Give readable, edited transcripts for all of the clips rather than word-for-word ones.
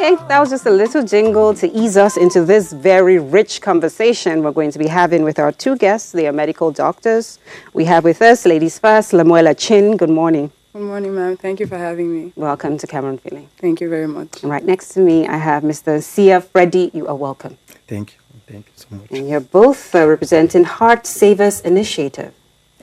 Okay, that was just a little jingle to ease us into this very rich conversation we're going to be having with our two guests. They are medical doctors. We have with us, ladies first, Lamuela Chin. Good morning. Good morning, ma'am. Thank you for having me. Welcome to Cameron Feeling. Thank you very much. And right next to me, I have Mr. Sia Freddy. You are welcome. Thank you. Thank you so much. And you're both representing HeartSavers Initiative.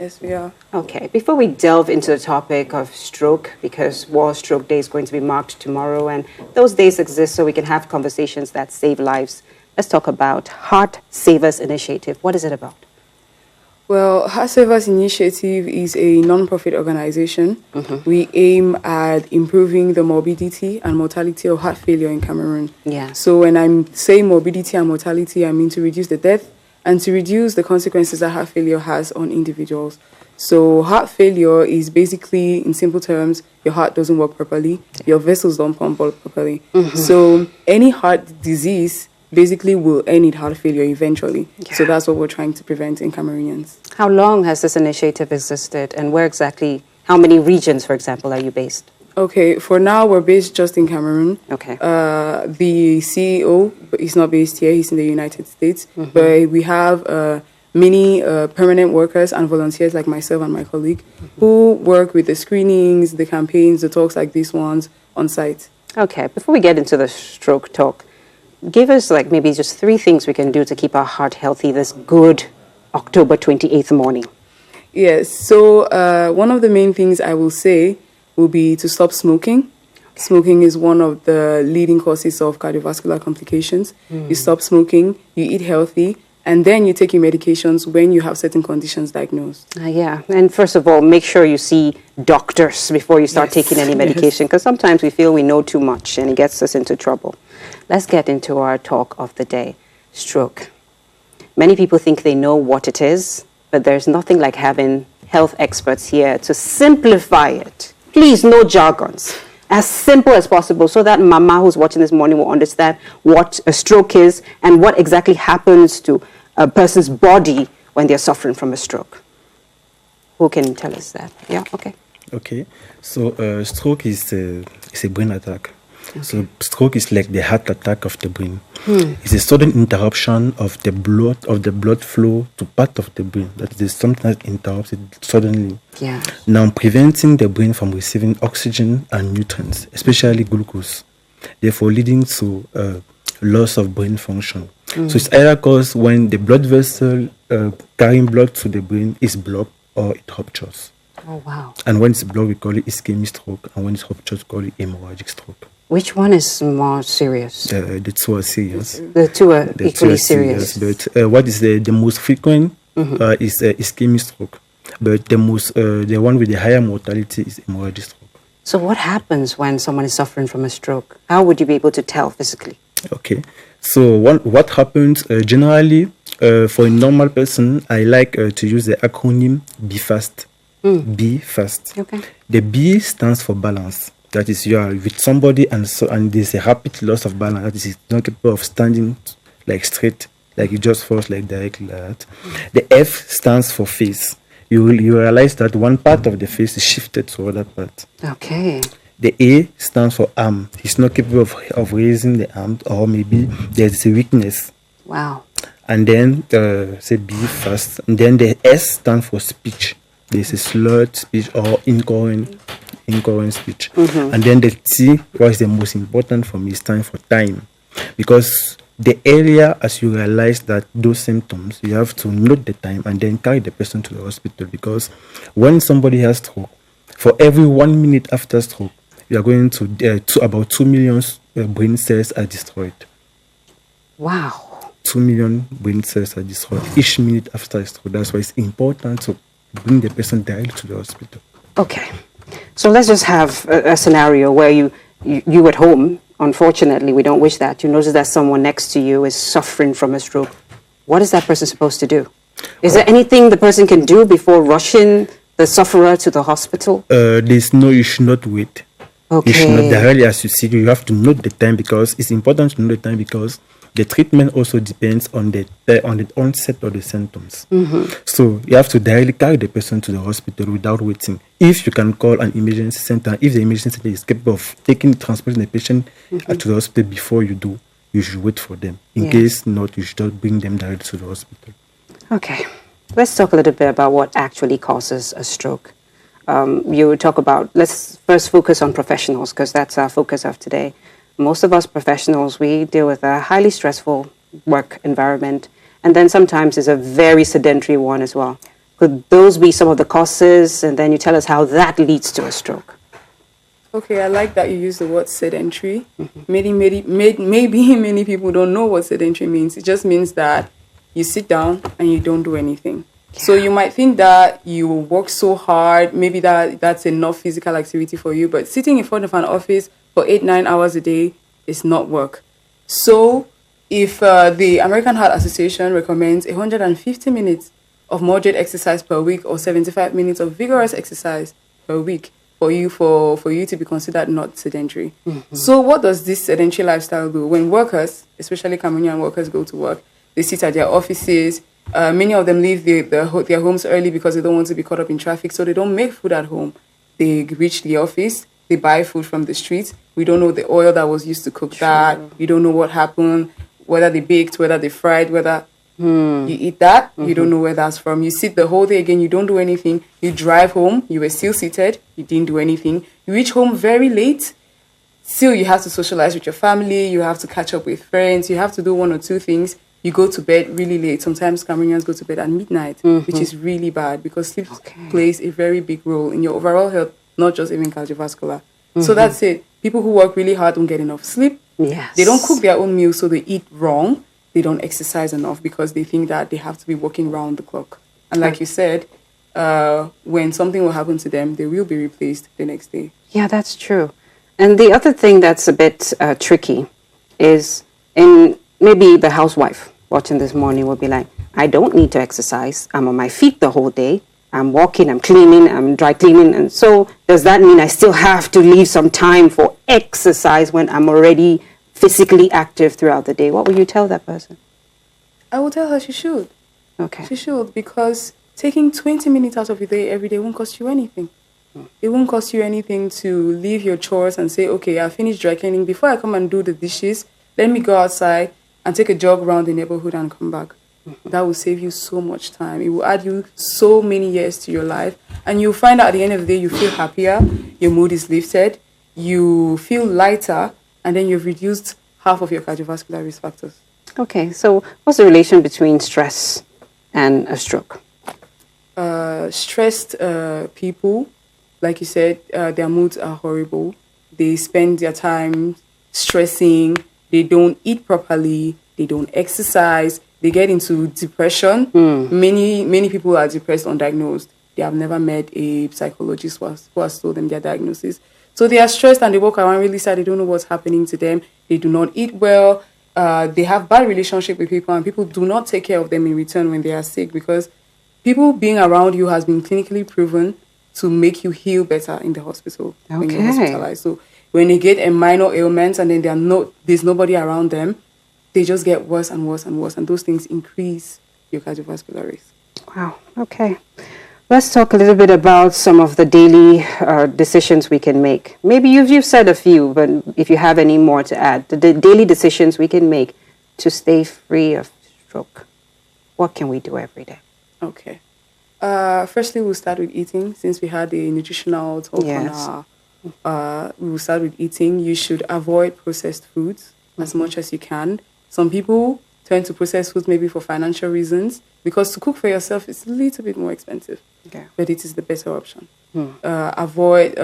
Yes, we are. Okay, before we delve into the topic of stroke, because World Stroke Day is going to be marked tomorrow, and those days exist so we can have conversations that save lives, let's talk about HeartSavers Initiative. What is it about? Well, HeartSavers Initiative is a non-profit organization. We aim at improving the morbidity and mortality of heart failure in Cameroon. Yeah. So when I'm saying morbidity and mortality, I mean to reduce the death and to reduce the consequences that heart failure has on individuals. So heart failure is basically, in simple terms, your heart doesn't work properly, your vessels don't pump blood properly. So any heart disease basically will end in heart failure eventually. Yeah. So that's what we're trying to prevent in Cameroonians. How long has this initiative existed, and where exactly, how many regions, for example, are you based? Okay, for now, we're based just in Cameroon. Okay. The CEO is not based here, he's in the United States. But we have many permanent workers and volunteers like myself and my colleague who work with the screenings, the campaigns, the talks like these ones on site. Okay, before we get into the stroke talk, give us like maybe just 3 things we can do to keep our heart healthy this good October 28th morning. Yes, so one of the main things I will say will be to stop smoking. Okay. Smoking is one of the leading causes of cardiovascular complications. You stop smoking, you eat healthy, and then you take your medications when you have certain conditions diagnosed. Yeah, and first of all, make sure you see doctors before you start taking any medication, because sometimes we feel we know too much and it gets us into trouble. Let's get into our talk of the day, stroke. Many people think they know what it is, but there's nothing like having health experts here to simplify it. Please, no jargons. As simple as possible so that Mama who's watching this morning will understand what a stroke is and what exactly happens to a person's body when they're suffering from a stroke. Who can tell us that? Yeah, okay. Okay, so stroke is a brain attack. Okay. So stroke is like the heart attack of the brain. It's a sudden interruption of the blood flow to part of the brain that is sometimes interrupted suddenly. Yeah. Now preventing the brain from receiving oxygen and nutrients, especially glucose, therefore leading to loss of brain function. So it's either caused when the blood vessel carrying blood to the brain is blocked or it ruptures. Oh, wow. And when it's blocked, we call it ischemic stroke, and when it's ruptured, we call it hemorrhagic stroke. Which one is more serious? The two are serious. The two are equally serious. But what is the most frequent is ischemic stroke. But the one with the higher mortality is hemorrhagic stroke. So what happens when someone is suffering from a stroke? How would you be able to tell physically? Okay. So what happens generally for a normal person, I like to use the acronym BFAST. BFAST. Okay. The B stands for balance. That is, you are with somebody and there's a rapid loss of balance. That is, it's not capable of standing like straight, like you just fall like directly like that. The F stands for face. You realize that one part of the face is shifted to other part. Okay. The A stands for arm. He's not capable of raising the arm, or maybe there's a weakness. Wow. And then say B first. And then the S stands for speech. There's a slurred speech or incoherent speech. And then the T, what is the most important for me, is time for time. Because the earlier as you realize that those symptoms, you have to note the time and then carry the person to the hospital. Because when somebody has stroke, for every 1 minute after stroke, you are going to about 2 million brain cells are destroyed. Wow. 2 million brain cells are destroyed each minute after stroke. That's why it's important to bring the person directly to the hospital. Okay. So let's just have a scenario where you at home, unfortunately, we don't wish that, you notice that someone next to you is suffering from a stroke. What is that person supposed to do? Is there anything the person can do before rushing the sufferer to the hospital? You should not wait. Okay. You should not directly, as you see, you have to note the time, because it's important to know the time, because the treatment also depends on the onset of the symptoms. So you have to directly carry the person to the hospital without waiting. if you can call an emergency center, if the emergency center is capable of transporting the patient to the hospital before you do, you should wait for them. In case not, you should just bring them directly to the hospital. Okay. Let's talk a little bit about what actually causes a stroke. You talk about, let's first focus on professionals, because that's our focus of today. Most of us professionals, we deal with a highly stressful work environment, and then sometimes it's a very sedentary one as well. Could those be some of the causes? And then you tell us how that leads to a stroke. Okay, I like that you use the word sedentary. Maybe many people don't know what sedentary means. It just means that you sit down and you don't do anything. Yeah. So you might think that you work so hard, maybe that's enough physical activity for you, but sitting in front of an office for 8-9 hours a day is not work. So if the American Heart Association recommends 150 minutes of moderate exercise per week or 75 minutes of vigorous exercise per week for you to be considered not sedentary. So what does this sedentary lifestyle do? When workers, especially Cameroonian workers, go to work, they sit at their offices. Many of them leave their homes early because they don't want to be caught up in traffic, so they don't make food at home. They reach the office, they buy food from the streets. We don't know the oil that was used to cook that. You don't know what happened, whether they baked, whether they fried, whether you eat that. You don't know where that's from. You sit the whole day again, you don't do anything. You drive home, you were still seated, you didn't do anything. You reach home very late. Still, you have to socialize with your family, you have to catch up with friends, you have to do one or two things. You go to bed really late. Sometimes Cameroonians go to bed at midnight, which is really bad because sleep plays a very big role in your overall health, not just even cardiovascular. So that's it. People who work really hard don't get enough sleep. Yes. They don't cook their own meals, so they eat wrong. They don't exercise enough because they think that they have to be working round the clock. And like you said, when something will happen to them, they will be replaced the next day. Yeah, that's true. And the other thing that's a bit tricky is maybe the housewife watching this morning will be like, I don't need to exercise. I'm on my feet the whole day. I'm walking, I'm cleaning, I'm dry cleaning. And so does that mean I still have to leave some time for exercise when I'm already physically active throughout the day? What would you tell that person? I will tell her she should. Okay. She should, because taking 20 minutes out of your day every day won't cost you anything. It won't cost you anything to leave your chores and say, okay, I finished dry cleaning. Before I come and do the dishes, let me go outside and take a jog around the neighborhood and come back. That will save you so much time. It will add you so many years to your life. And you'll find out at the end of the day, you feel happier, your mood is lifted, you feel lighter, and then you've reduced half of your cardiovascular risk factors. Okay, so what's the relation between stress and a stroke? Stressed people, like you said, their moods are horrible. They spend their time stressing, they don't eat properly, they don't exercise, they get into depression. Many people are depressed undiagnosed. They have never met a psychologist who has told them their diagnosis. So they are stressed and they walk around really sad. They don't know what's happening to them. They do not eat well. They have bad relationship with people, and people do not take care of them in return when they are sick, because people being around you has been clinically proven to make you heal better in the hospital when you're hospitalized. So when they get a minor ailment and then there's nobody around them, they just get worse and worse and worse, and those things increase your cardiovascular risk. Wow, okay. Let's talk a little bit about some of the daily decisions we can make. Maybe you've said a few, but if you have any more to add, the daily decisions we can make to stay free of stroke. What can we do every day? Okay. Firstly, we'll start with eating. Since we had a nutritional talk on we will start with eating. You should avoid processed foods as much as you can. Some people turn to processed foods maybe for financial reasons, because to cook for yourself is a little bit more expensive, but it is the better option. Avoid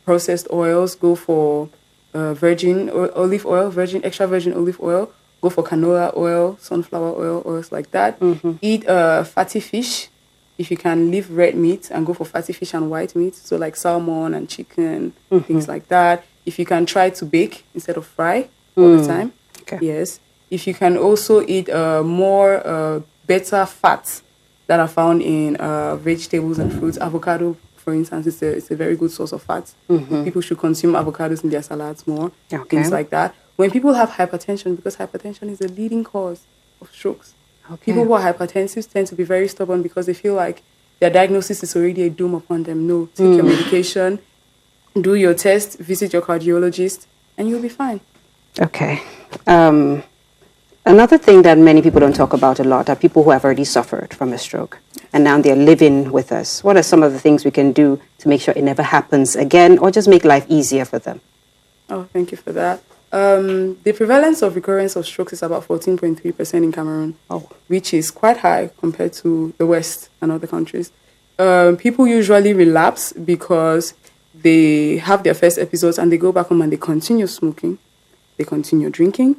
processed oils. Go for virgin olive oil, extra virgin olive oil. Go for canola oil, sunflower oil, oils like that. Eat fatty fish. If you can, leave red meat and go for fatty fish and white meat, so like salmon and chicken, things like that. If you can, try to bake instead of fry all the time. Yes. If you can also eat more better fats that are found in vegetables and fruits. Avocado, for instance, it's a very good source of fats. People should consume avocados in their salads more, things like that. When people have hypertension, because hypertension is the leading cause of strokes, people who are hypertensive tend to be very stubborn because they feel like their diagnosis is already a doom upon them. No, take your medication, do your test, visit your cardiologist, and you'll be fine. Okay. Another thing that many people don't talk about a lot are people who have already suffered from a stroke and now they're living with us. What are some of the things we can do to make sure it never happens again or just make life easier for them? Oh, thank you for that. The prevalence of recurrence of strokes is about 14.3% in Cameroon, which is quite high compared to the West and other countries. People usually relapse because they have their first episodes and they go back home and they continue smoking, they continue drinking,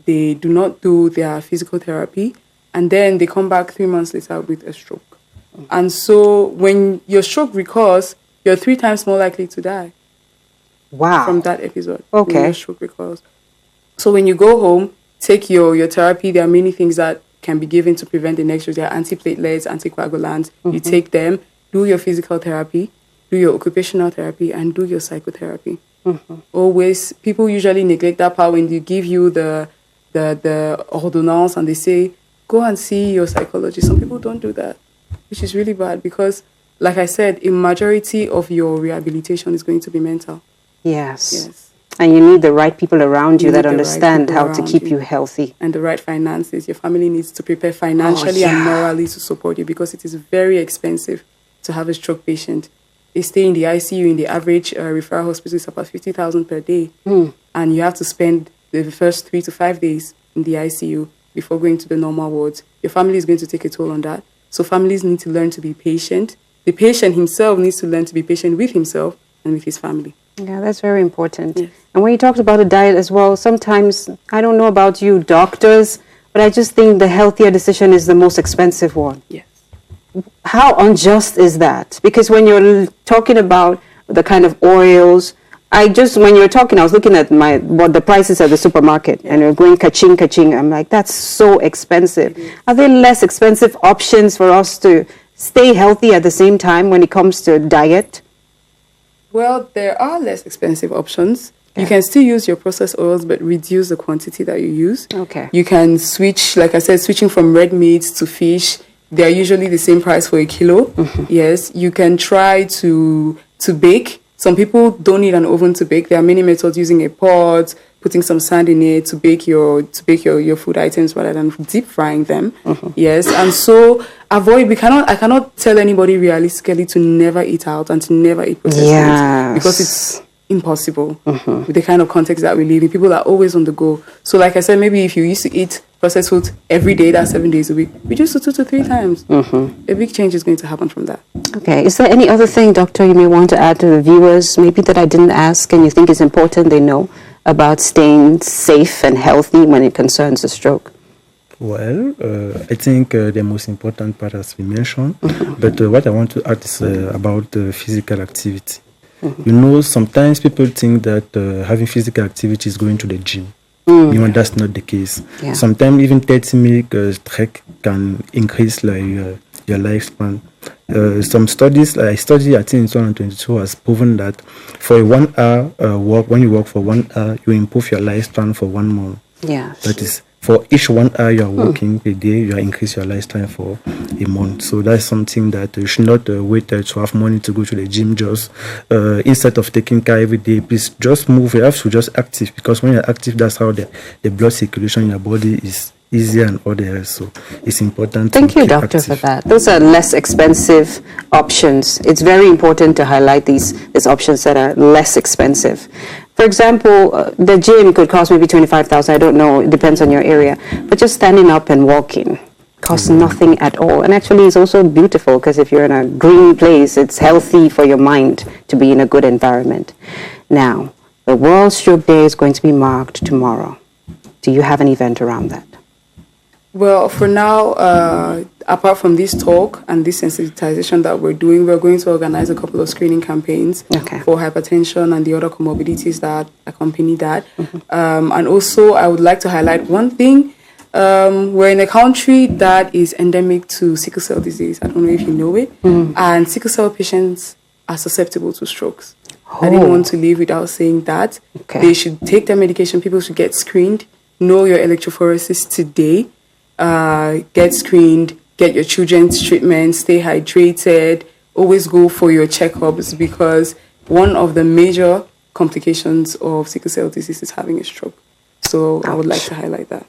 they do not do their physical therapy, and then they come back 3 months later with a stroke. And so when your stroke recurs, you're 3 times more likely to die. Wow. From that episode. Okay. When your stroke recurs. So when you go home, take your therapy. There are many things that can be given to prevent the next stroke. There are antiplatelets, anticoagulants. You take them, do your physical therapy, do your occupational therapy, and do your psychotherapy. Always, people usually neglect that part when they give you the ordonnance and they say, go and see your psychologist. Some people don't do that, which is really bad because, like I said, a majority of your rehabilitation is going to be mental. Yes. And you need the right people around you that understand how to keep you healthy. And the right finances. Your family needs to prepare financially and morally to support you because it is very expensive to have a stroke patient. They stay in the ICU in the average referral hospital is about 50,000 per day. And you have to spend the first 3 to 5 days in the ICU before going to the normal wards. Your family is going to take a toll on that. So families need to learn to be patient. The patient himself needs to learn to be patient with himself and with his family. Yeah, that's very important. Yes. And when you talked about a diet as well, sometimes, I don't know about you doctors, but I just think the healthier decision is the most expensive one. Yes. How unjust is that? Because when you're talking about the kind of oils, when you're talking, I was looking at what the prices at the supermarket, and you're going ka-ching, ka-ching. I'm like, that's so expensive. Are there less expensive options for us to stay healthy at the same time when it comes to diet? Well, there are less expensive options. You can still use your processed oils, but reduce the quantity that you use. Okay. You can switch, like I said, switching from red meats to fish. They are usually the same price for a kilo. Yes. You can try to bake. Some people don't need an oven to bake. There are many methods using a pot, putting some sand in it to bake your food items rather than deep frying them. Yes, and so I cannot tell anybody realistically to never eat out and to never eat processed foods because it's impossible with the kind of context that we live in. People are always on the go. So like I said, maybe if you used to eat processed food every day, that's 7 days a week, reduce to 2 to 3 times. A big change is going to happen from that. Okay. Is there any other thing, doctor, you may want to add to the viewers, maybe that I didn't ask and you think is important they know about staying safe and healthy when it concerns a stroke? Well, I think the most important part has been mentioned, but what I want to add is about physical activity. You know, sometimes people think that having physical activity is going to the gym. You know, that's not the case. Sometimes even 30-minute trek can increase your lifespan. Some studies, I think in 2022, has proven that for a 1 hour walk, when you walk for 1 hour, you improve your lifespan for 1 month. Yes. That is, for each 1 hour you are walking a day, you are increase your lifespan for a month. So that's something that you should not wait to have money to go to the gym. Just instead of taking care every day, please just move. You have to just active, because when you're active, that's how the blood circulation in your body is easier and all the rest. So it's important. Thank you, doctor, for that. Those are less expensive options. It's very important to highlight these options that are less expensive. For example, the gym could cost maybe 25,000. I don't know. It depends on your area. But just standing up and walking costs nothing at all. And actually, it's also beautiful because if you're in a green place, it's healthy for your mind to be in a good environment. Now, the World Stroke Day is going to be marked tomorrow. Do you have an event around that? Well, for now, apart from this talk and this sensitization that we're doing, we're going to organize a couple of screening campaigns for hypertension and the other comorbidities that accompany that. And also, I would like to highlight one thing. We're in a country that is endemic to sickle cell disease. I don't know if you know it. And sickle cell patients are susceptible to strokes. I didn't want to leave without saying that. They should take their medication. People should get screened. Know your electrophoresis today. Get screened, get your children's treatment, stay hydrated, always go for your checkups, because one of the major complications of sickle cell disease is having a stroke. So I would like to highlight that.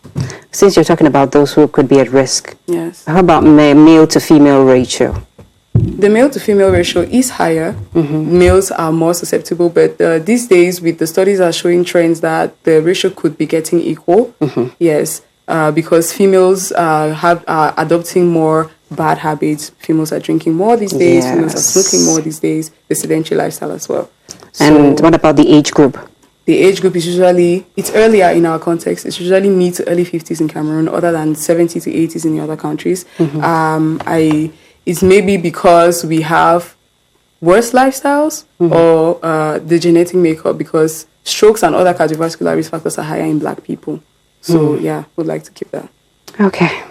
Since you're talking about those who could be at risk, Yes. how about male to female ratio? The male to female ratio is higher. Males are more susceptible, but these days, with the studies are showing trends that the ratio could be getting equal. Yes, because females are adopting more bad habits. Females are drinking more these days. Females are smoking more these days. The sedentary lifestyle as well. And what about the age group? The age group is usually, it's earlier in our context. It's usually mid to early 50s in Cameroon, other than 70 to 80s in the other countries. It's maybe because we have worse lifestyles or the genetic makeup, because strokes and other cardiovascular risk factors are higher in Black people. So, yeah, would like to keep that. Okay.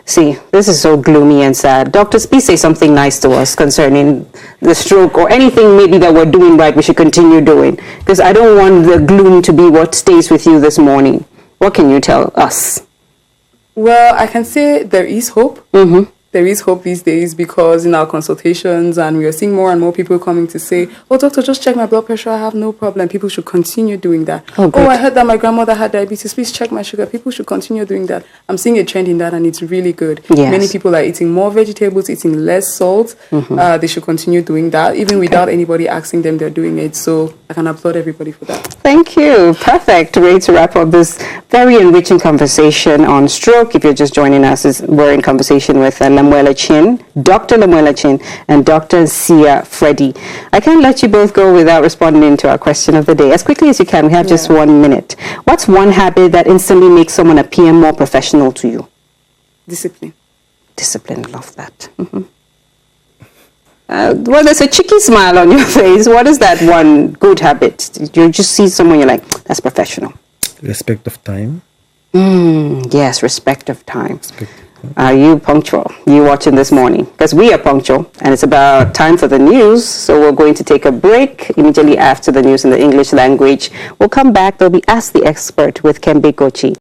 See, this is so gloomy and sad. Doctors, please say something nice to us concerning the stroke, or anything maybe that we're doing right we should continue doing. Because I don't want the gloom to be what stays with you this morning. What can you tell us? Well, I can say there is hope. There is hope these days, because in our consultations, and we are seeing more and more people coming to say, oh, doctor, just check my blood pressure. I have no problem. People should continue doing that. Oh, I heard that my grandmother had diabetes. Please check my sugar. People should continue doing that. I'm seeing a trend in that, and it's really good. Yes. Many people are eating more vegetables, eating less salt. They should continue doing that, even without anybody asking them, they're doing it. So I can applaud everybody for that. Thank you. Perfect way to wrap up this very enriching conversation on stroke. If you're just joining us, we're in conversation with Lamuela Chin, Dr. Lamuela Chin, and Dr. Sia Freddy. I can't let you both go without responding to our question of the day. As quickly as you can, we have just 1 minute. What's one habit that instantly makes someone appear more professional to you? Discipline. Discipline, love that. Well, there's a cheeky smile on your face. What is that one good habit? You just see someone, you're like, that's professional. Respect of time. Yes, respect of time. Are you punctual? You watching this morning? Because we are punctual, and it's about time for the news. So we're going to take a break immediately after the news in the English language. We'll come back. There'll be Ask the Expert with Kembe Gochi.